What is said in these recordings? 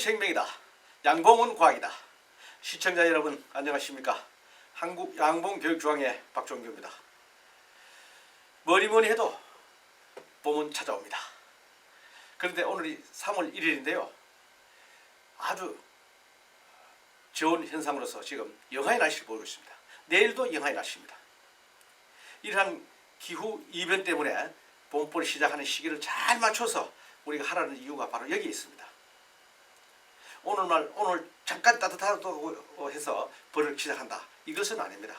생명이다. 양봉은 과학이다. 시청자 여러분 안녕하십니까. 한국양봉교육중앙회 박종규입니다. 뭐니뭐니 해도 봄은 찾아옵니다. 그런데 오늘이 3월 1일인데요. 아주 좋은 현상으로서 지금 영하의 날씨를 보이고 있습니다. 내일도 영하의 날씨입니다. 이러한 기후 이변 때문에 봄벌이 시작하는 시기를 잘 맞춰서 우리가 하라는 이유가 바로 여기에 있습니다. 오늘 잠깐 따뜻하다고 해서 벌을 시작한다. 이것은 아닙니다.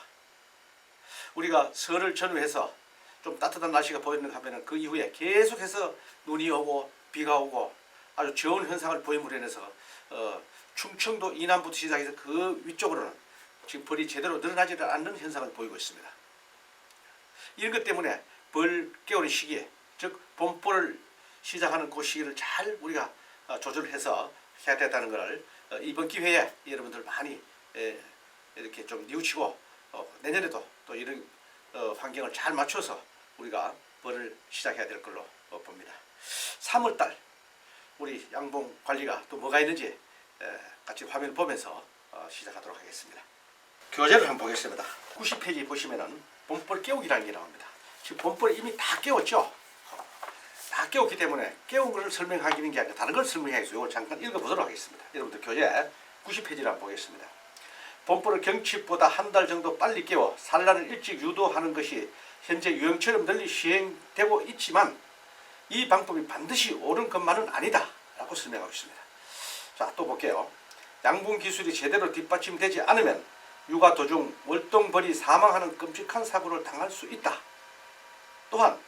우리가 설을 전후해서 좀 따뜻한 날씨가 보이는가 하면 그 이후에 계속해서 눈이 오고 비가 오고 아주 좋은 현상을 보임으로 인해서 충청도 이남부터 시작해서 그 위쪽으로는 지금 벌이 제대로 늘어나지 않는 현상을 보이고 있습니다. 이런 것 때문에 벌 깨우는 시기에, 즉 봄벌을 시작하는 그 시기를 잘 우리가 조절해서 해야 된다는 것을 이번 기회에 여러분들 많이 이렇게 좀 뉘우치고 내년에도 또 이런 환경을 잘 맞춰서 우리가 벌을 시작해야 될 걸로 봅니다. 3월달 우리 양봉 관리가 또 뭐가 있는지 같이 화면을 보면서 시작하도록 하겠습니다. 교재를 한번 보겠습니다. 90페이지 보시면은 봄벌 깨우기라는 게 나옵니다. 지금 봄벌 이미 다 깨웠죠. 다 깨웠기 때문에 깨운 것을 설명하기는 게 아니라 다른 걸 설명해서 이걸 잠깐 읽어보도록 하겠습니다. 여러분들 교재 90페이지를 한번 보겠습니다. 봄벌을 경칩보다 한 달 정도 빨리 깨워 산란을 일찍 유도하는 것이 현재 유행처럼 널리 시행되고 있지만 이 방법이 반드시 옳은 것만은 아니다 라고 설명하고 있습니다. 자, 또 볼게요. 양봉 기술이 제대로 뒷받침되지 않으면 육아 도중 월동벌이 사망하는 끔찍한 사고를 당할 수 있다. 또한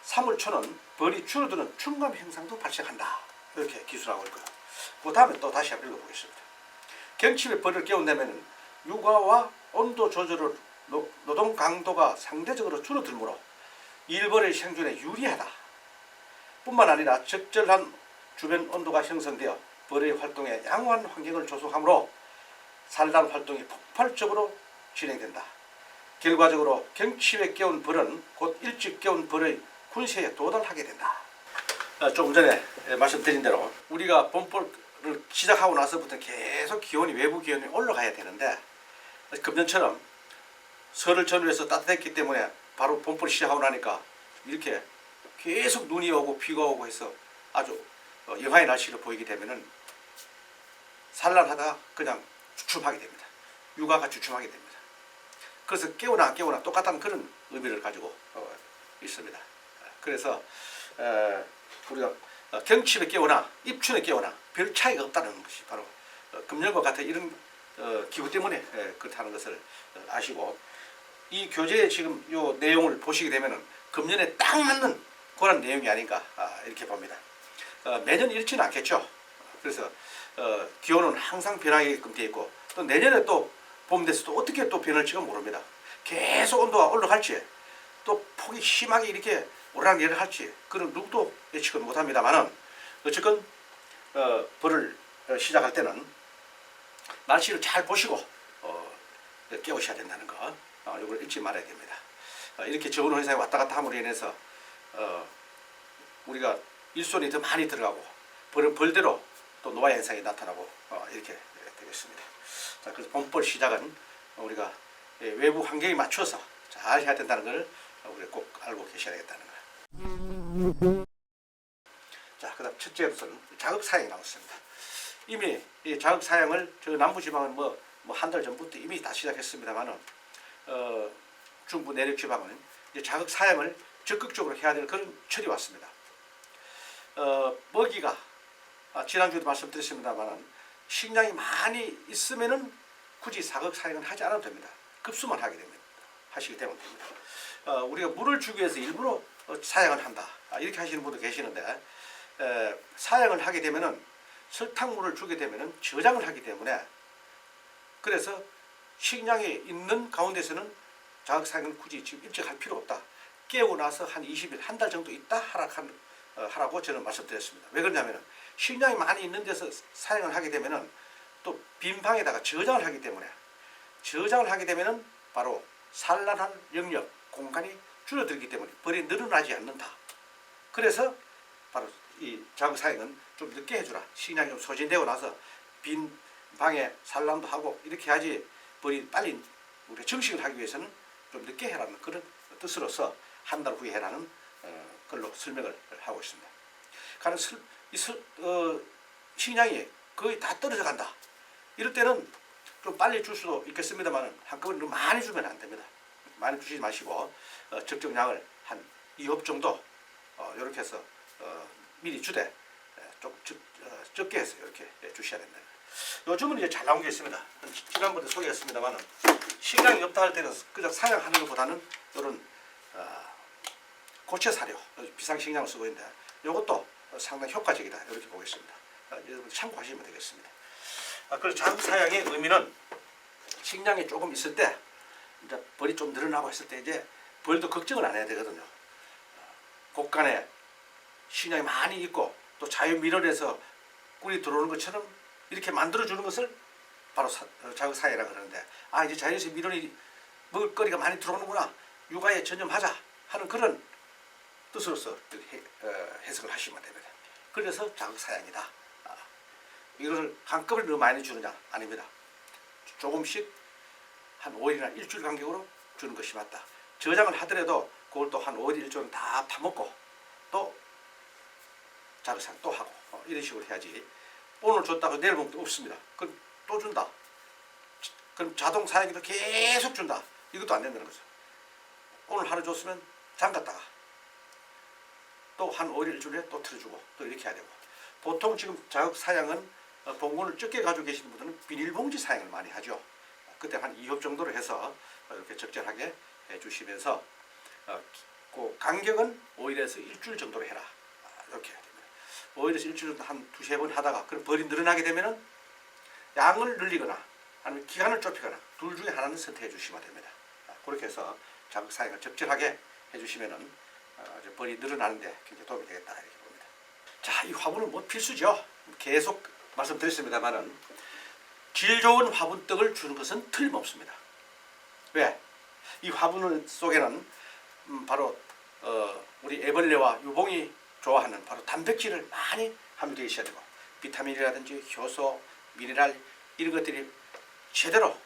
3월 초는 벌이 줄어드는 충감 현상도 발생한다. 이렇게 기술하고 있고요. 그 다음에 또 다시 한번 읽어보겠습니다. 경칩에 벌을 깨운다면 육아와 온도 조절을 노동 강도가 상대적으로 줄어들므로 일벌의 생존에 유리하다. 뿐만 아니라 적절한 주변 온도가 형성되어 벌의 활동에 양호한 환경을 조성하므로 산란 활동이 폭발적으로 진행된다. 결과적으로 경칩에 깨운 벌은 곧 일찍 깨운 벌의 군세에 도달하게 된다. 조금 전에 말씀드린 대로 우리가 봄벌을 시작하고 나서부터 계속 외부 기온이 올라가야 되는데 금년처럼 설을 전후해서 따뜻했기 때문에 바로 봄벌 시작하고 나니까 이렇게 계속 눈이 오고 비가 오고 해서 아주 영하의 날씨를 보이게 되면은 산란하다가 그냥 주춤하게 됩니다. 육아가 주춤하게 됩니다. 그래서 깨우나 안 깨우나 똑같은 그런 의미를 가지고 있습니다. 그래서 우리가 경칩에 깨우나 입춘에 깨우나 별 차이가 없다는 것이 바로 금년과 같은 이런 기후 때문에 그렇다는 것을 아시고, 이 교재에 지금 이 내용을 보시게 되면은 금년에 딱 맞는 그런 내용이 아닌가 이렇게 봅니다. 매년 이렇지는 않겠죠. 그래서 기온은 항상 변하게끔 되어 있고 또 내년에 또 봄 돼서도 어떻게 또 변할지가 모릅니다. 계속 온도가 올라갈지 또 폭이 심하게 이렇게 오르락내리락 할지 그런 누구도 예측은 못합니다만은 어쨌건 벌을 시작할 때는 날씨를 잘 보시고 깨우셔야 된다는 거 이걸 잊지 말아야 됩니다. 이렇게 저온 현상이 왔다 갔다 함으로 인해서 우리가 일손이 더 많이 들어가고 벌은 벌대로 또 노화 현상이 나타나고 이렇게 되겠습니다. 자, 그래서 봄벌 시작은 우리가 외부 환경에 맞춰서 잘 해야 된다는 걸 우리가 꼭 알고 계셔야 되겠다는 거예요. 자, 그다음 첫째로서는 자극 사양이 나왔습니다. 이미 이 자극 사양을 저 남부지방은 뭐 한 달 전부터 이미 다 시작했습니다만은 중부 내륙 지방은 이제 자극 사양을 적극적으로 해야 될 그런 철이 왔습니다. 먹이가 지난주에도 말씀드렸습니다만은 식량이 많이 있으면은 굳이 자극 사양은 하지 않아도 됩니다. 급수만 하시게 되면 됩니다. 우리가 물을 주기 위해서 일부러 사양을 한다. 이렇게 하시는 분도 계시는데 사양을 하게 되면은 설탕물을 주게 되면은 저장을 하기 때문에 그래서 식량이 있는 가운데서는 자극 사양을 굳이 지금 일찍 할 필요 없다. 깨우고 나서 한 20일, 한 달 정도 있다 하라고 저는 말씀드렸습니다. 왜 그러냐면은 식량이 많이 있는 데서 사용을 하게 되면은 또 빈 방에다가 저장을 하기 때문에 저장을 하게 되면은 바로 산란할 영역, 공간이 줄어들기 때문에 벌이 늘어나지 않는다. 그래서 바로 이 자극 사용은 좀 늦게 해주라. 식량이 좀 소진되고 나서 빈 방에 산란도 하고 이렇게 해야지 벌이 빨리 우리가 정식을 하기 위해서는 좀 늦게 해라는 그런 뜻으로서 한 달 후에 해라는 걸로 설명을 하고 있습니다. 가령 식량이 거의 다 떨어져 간다. 이럴 때는 좀 빨리 줄 수도 있겠습니다만 한꺼번에 너무 많이 주면 안 됩니다. 많이 주시지 마시고 적정량을 한 2홉 정도 이렇게 해서 미리 주되 좀 적게 해서 이렇게 주셔야 됩니다. 요즘은 이제 잘 나온 게 있습니다. 지난번에 소개했습니다만 식량이 없다 할 때는 그냥 사양하는 것보다는 이런 고체 사료 비상식량을 쓰고 있는데 이것도 상당히 효과적이다 이렇게 보겠습니다. 여러분 참고하시면 되겠습니다. 그리고 자극 사양의 의미는 식량이 조금 있을 때 이제 벌이 좀 늘어나고 했을 때 이제 벌도 걱정을 안 해야 되거든요. 곳간에 식량이 많이 있고 또 자유민원에서 꿀이 들어오는 것처럼 이렇게 만들어주는 것을 바로 자극 사양이라고 그러는데 이제 자연에서 민원이 먹을 거리가 많이 들어오는구나 육아에 전념하자 하는 그런 뜻으로서 해석을 하시면 됩니다. 그래서 자극 사양이다. 이것을 한꺼번에 너무 많이 주느냐? 아닙니다. 조금씩 한 5일이나 일주일 간격으로 주는 것이 맞다. 저장을 하더라도 그걸 또 한 5일 일주일은 다 파먹고 또 자극사양 또 하고 이런 식으로 해야지 오늘 줬다가 내일 먹도 없습니다. 그럼 또 준다. 그럼 자동 사양기도 계속 준다. 이것도 안 된다는 거죠. 오늘 하루 줬으면 잠갔다가 또 한 5일 일주일에 또 틀어주고 또 이렇게 해야 되고 보통 지금 자극 사양은 봉군을 적게 가지고 계시는 분들은 비닐봉지 사용을 많이 하죠. 그때 한 2홉 정도로 해서 이렇게 적절하게 해주시면서 그 간격은 5일에서 일주일 정도로 해라. 이렇게 해야 됩니다. 5일에서 일주일 정도 한 두세 번 하다가 그럼 벌이 늘어나게 되면은 양을 늘리거나 아니면 기간을 좁히거나 둘 중에 하나는 선택해 주시면 됩니다. 그렇게 해서 자극 사용을 적절하게 해주시면은 벌이 늘어나는데 굉장히 도움이 되겠다 이렇게 봅니다. 자, 이 화분은 뭐 필수죠. 계속 말씀드렸습니다만은 질 좋은 화분떡을 주는 것은 틀림없습니다. 왜? 이 화분 속에는 바로 우리 애벌레와 유봉이 좋아하는 바로 단백질을 많이 함유되어 있어야 되고 비타민이라든지 효소, 미네랄 이런 것들이 제대로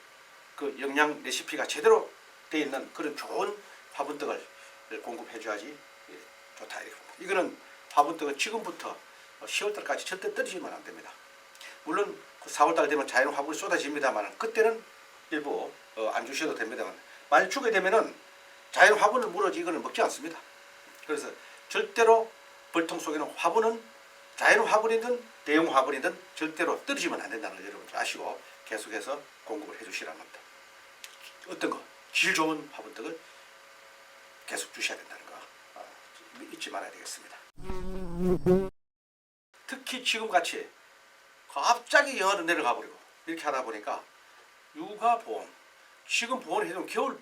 그 영양 레시피가 제대로 되어 있는 그런 좋은 화분떡을 공급해 줘야지 좋다 이렇게 봅니다. 이거는 화분떡은 지금부터 10월달까지 절대 떨어지면 안 됩니다. 물론 4월달 되면 자연 화분이 쏟아집니다만 그때는 일부 안 주셔도 됩니다만 만약 주게 되면은 자연 화분을 물어지 이거는 먹지 않습니다. 그래서 절대로 벌통 속에는 화분은 자연 화분이든 대형 화분이든 절대로 떨어지면 안 된다는 걸 여러분들 아시고 계속해서 공급을 해주시라는 겁니다. 어떤 거? 질 좋은 화분떡을 계속 주셔야 된다는 거 잊지 말아야 되겠습니다. 특히 지금같이 갑자기 영하로 내려가 버리고 이렇게 하다 보니까 육아보온 지금 보온해주면 겨울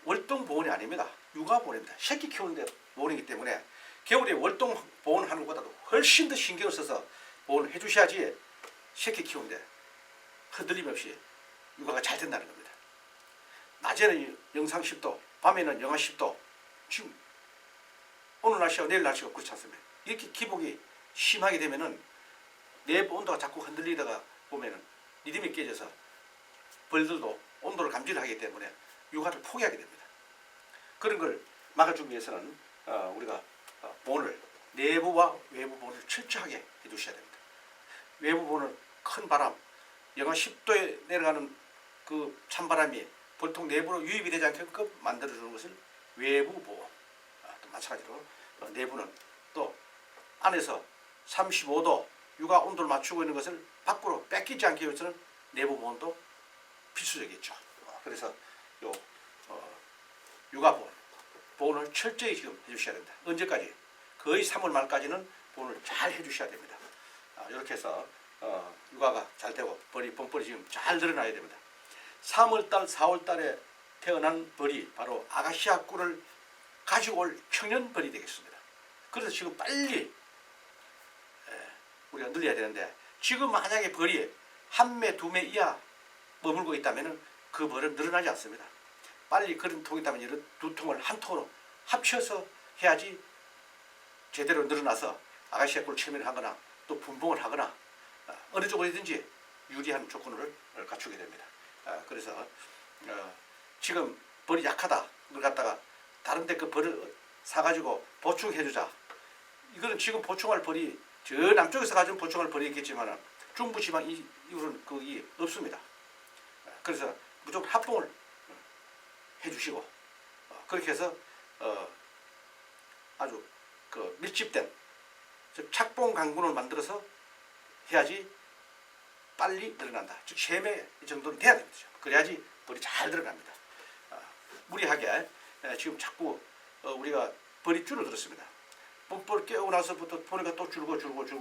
월동 보온이 아닙니다. 육아보온입니다. 새끼 키우는데 보온이기 때문에 겨울에 월동 보온하는 것보다도 훨씬 더 신경을 써서 보온을 해주셔야지 새끼 키우는데 흔들림 없이 육아가 잘 된다는 겁니다. 낮에는 영상 10도 밤에는 영하 10도 지금 오늘 날씨와 내일 날씨가 그렇지 않습니까? 이렇게 기복이 심하게 되면은 내부 온도가 자꾸 흔들리다가 보면은 리듬이 깨져서 벌들도 온도를 감지를 하기 때문에 육아를 포기하게 됩니다. 그런 걸 막아주기 위해서는 우리가 보온을 내부와 외부 보온을 철저하게 해주셔야 됩니다. 외부 보온은 큰 바람, 영하 10도에 내려가는 그 찬바람이 보통 내부로 유입이 되지 않게끔 만들어주는 것을 외부 보온. 또 마찬가지로 내부는 또 안에서 35도 육아 온도를 맞추고 있는 것을 밖으로 뺏기지 않기 위해서는 내부 보온도 필수적이겠죠. 그래서 요 육아 보온을 철저히 지금 해주셔야 됩니다. 언제까지? 거의 3월 말까지는 보온을 잘 해주셔야 됩니다. 이렇게 해서 육아가 잘 되고 벌이 뻔뻔히 지금 잘 늘어나야 됩니다. 3월달, 4월달에 태어난 벌이 바로 아가시아 꿀을 가지고 올 청년벌이 되겠습니다. 그래서 지금 빨리 우리가 늘려야 되는데 지금 만약에 벌이 한 매, 두 매 이하 머물고 있다면 그 벌은 늘어나지 않습니다. 빨리 그런 통이 있다면 이런 두 통을 한 통으로 합쳐서 해야지 제대로 늘어나서 아가시아 꿀 체면을 하거나 또 분봉을 하거나 어느 쪽으로든지 유리한 조건을 갖추게 됩니다. 그래서 지금 벌이 약하다 그걸 갖다가 다른 데 그 벌을 사가지고 보충해주자. 이거는 지금 보충할 벌이 저 남쪽에서 가진 보충할 벌이 있겠지만 중부지방 이후로는 그게 없습니다. 그래서 무조건 합봉을 해주시고 그렇게 해서 아주 그 밀집된 즉 착봉 강군을 만들어서 해야지 빨리 늘어난다. 즉 쉐매 정도는 돼야 됩니다. 그래야지 벌이 잘 들어갑니다. 무리하게 지금 자꾸 우리가 벌이 줄어들었습니다. 봄벌 깨고 나서부터 보니까 또 줄고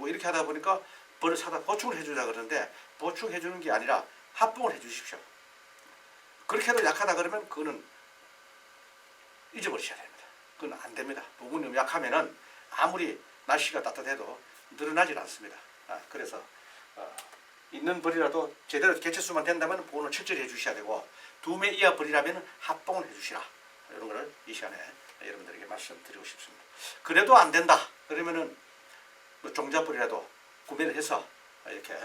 이렇게 하다 보니까 벌을 사다 보충을 해주자 그러는데 보충해주는 게 아니라 합봉을 해주십시오. 그렇게 해도 약하다 그러면 그거는 잊어버리셔야 됩니다. 그건 안 됩니다. 보군이 너무 약하면은 아무리 날씨가 따뜻해도 늘어나질 않습니다. 그래서 있는 벌이라도 제대로 개체수만 된다면 보온을 철저히 해주셔야 되고 2매 이하 벌이라면 합봉을 해주시라. 이런 거를 이 시간에 여러분들에게 말씀드리고 싶습니다. 그래도 안 된다. 그러면은 뭐 종자벌이라도 구매를 해서 이렇게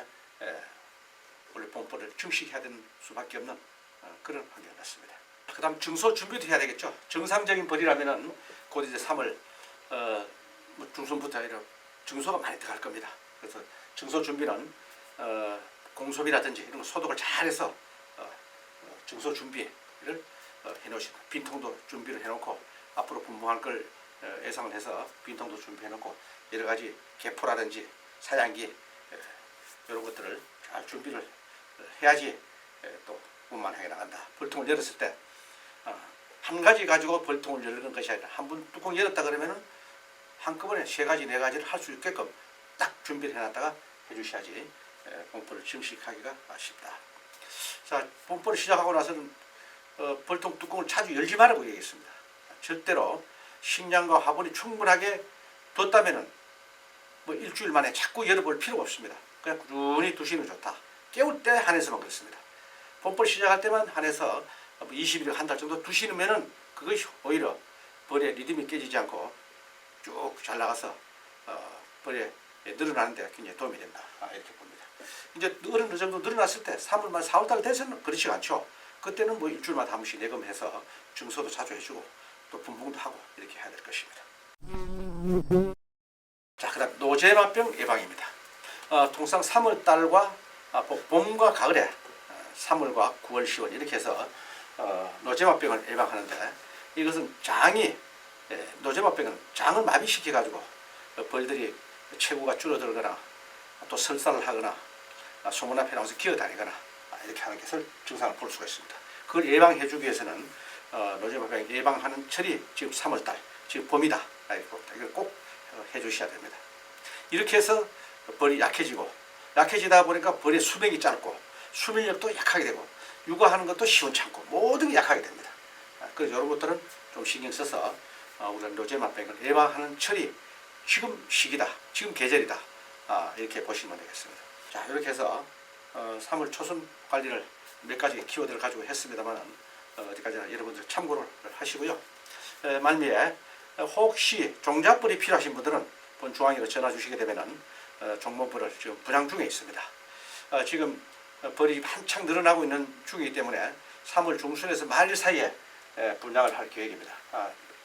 원래 봄벌을 증식해야 되는 수밖에 없는 그런 환경이 났습니다. 그 다음 증소 준비도 해야 되겠죠. 정상적인 벌이라면은 곧 이제 3월 뭐 중순부터 이런 증소가 많이 들어갈 겁니다. 그래서 증소 준비는 공소비라든지 이런 거 소독을 잘해서 증소 준비를 해놓으시고 빈통도 준비를 해놓고 앞으로 분봉할 걸 예상을 해서 빈통도 준비해놓고 여러 가지 개포라든지 사양기 이런 것들을 잘 준비를 해야지 또 운만하게 나간다. 벌통을 열었을 때 한 가지 가지고 벌통을 열는 것이 아니라 한 번 뚜껑 열었다 그러면은 한꺼번에 3가지 4가지를 할 수 있게끔 딱 준비를 해놨다가 해주셔야지 봄벌을 증식하기가 쉽다. 자, 봄벌을 시작하고 나서는 벌통 뚜껑을 자주 열지 말라고 얘기했습니다. 절대로 식량과 화분이 충분하게 뒀다면은 뭐 일주일 만에 자꾸 열어볼 필요가 없습니다. 그냥 꾸준히 두시는 게 좋다. 깨울 때 한해서만 그렇습니다. 봄벌 시작할 때만 한해서 20일, 한 달 정도 두시면은 그것이 오히려 벌의 리듬이 깨지지 않고 쭉 잘 나가서 벌에 늘어나는 데 굉장히 도움이 된다. 이렇게 봅니다. 이제 어느 정도 늘어났을 때 3월만 4월달 돼서는 그렇지 않죠. 그때는 뭐 일주일마다 한 번씩 내검해서 증소도 자주 해주고 또 분봉도 하고 이렇게 해야 될 것입니다. 자, 그다음 노제마병 예방입니다. 통상 3월달과 봄과 가을에 3월과 9월, 10월 이렇게 해서 노제마병을 예방하는데 이것은 노제마병은 장을 마비시켜 가지고 벌들이 체구가 줄어들거나 또 설사를 하거나 소문 앞에 나와서 기어다니거나 이렇게 하는 것을 증상을 볼 수가 있습니다. 그걸 예방해 주기 위해서는 노제마병 예방하는 철이 지금 3월달, 지금 봄이다. 이걸 꼭 해주셔야 됩니다. 이렇게 해서 벌이 약해지다 보니까 벌의 수명이 짧고 수면력도 약하게 되고 육아하는 것도 시원찮고 모든 게 약하게 됩니다. 그래서 이런 것들은 좀 신경 써서 우리가 노제마병을 예방하는 철이 지금 시기다, 지금 계절이다. 이렇게 보시면 되겠습니다. 자, 이렇게 해서 3월 초순 관리를 몇 가지 키워드를 가지고 했습니다만 어디까지나 여러분들 참고를 하시고요. 말미에 혹시 종잣벌이 필요하신 분들은 본 중앙위로 전화 주시게 되면은 종모벌을 지금 분양 중에 있습니다. 지금 벌이 한창 늘어나고 있는 중이기 때문에 3월 중순에서 말일 사이에 분양을 할 계획입니다.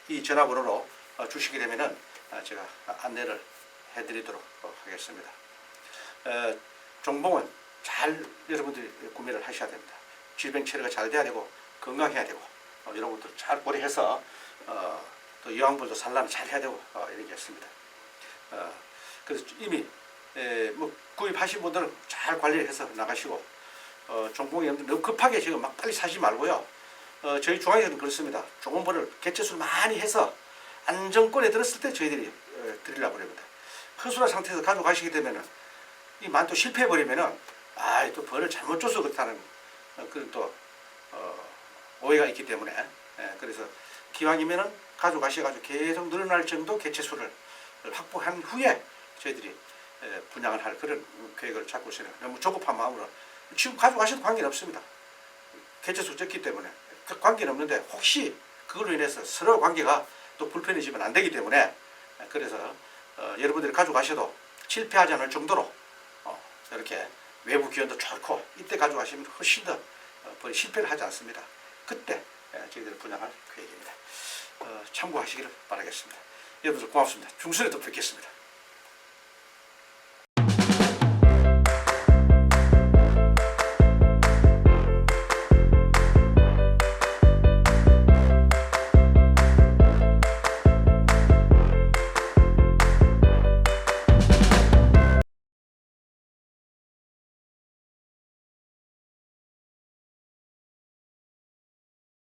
이 전화번호로 주시게 되면은 제가 안내를 해드리도록 하겠습니다. 종봉은 잘 여러분들이 구매를 하셔야 됩니다. 질병 처리가 잘 돼야 되고 건강해야 되고 이런 것들 잘 고려해서 또 여왕벌도 산란을 잘 해야 되고 이렇게 했습니다. 그래서 이미 뭐 구입하신 분들은 잘 관리를 해서 나가시고 종봉이 너무 급하게 지금 막 빨리 사지 말고요. 저희 중앙에서는 그렇습니다. 좋은 벌을 개체수를 많이 해서 안정권에 들었을 때 저희들이 드리려고 합니다. 허술한 상태에서 가져가시게 되면은 이 만또 실패해버리면은 또 벌을 잘못 줘서 그렇다는 그런 또 오해가 있기 때문에 그래서 기왕이면은 가져가셔가지고 계속 늘어날 정도 개체수를 확보한 후에 저희들이 분양을 할 그런 계획을 잡고 있어요. 너무 조급한 마음으로 지금 가져가셔도 관계는 없습니다. 개체수 적기 때문에 관계는 없는데 혹시 그걸로 인해서 서로 관계가 또 불편해지면 안 되기 때문에 그래서 여러분들이 가져가셔도 실패하지 않을 정도로 이렇게 외부 기운도 좋고 이때 가져가시면 훨씬 더 벌이 실패를 하지 않습니다. 그때 저희들 분양할 계획입니다. 참고하시기를 바라겠습니다. 여러분들 고맙습니다. 중순에 또 뵙겠습니다.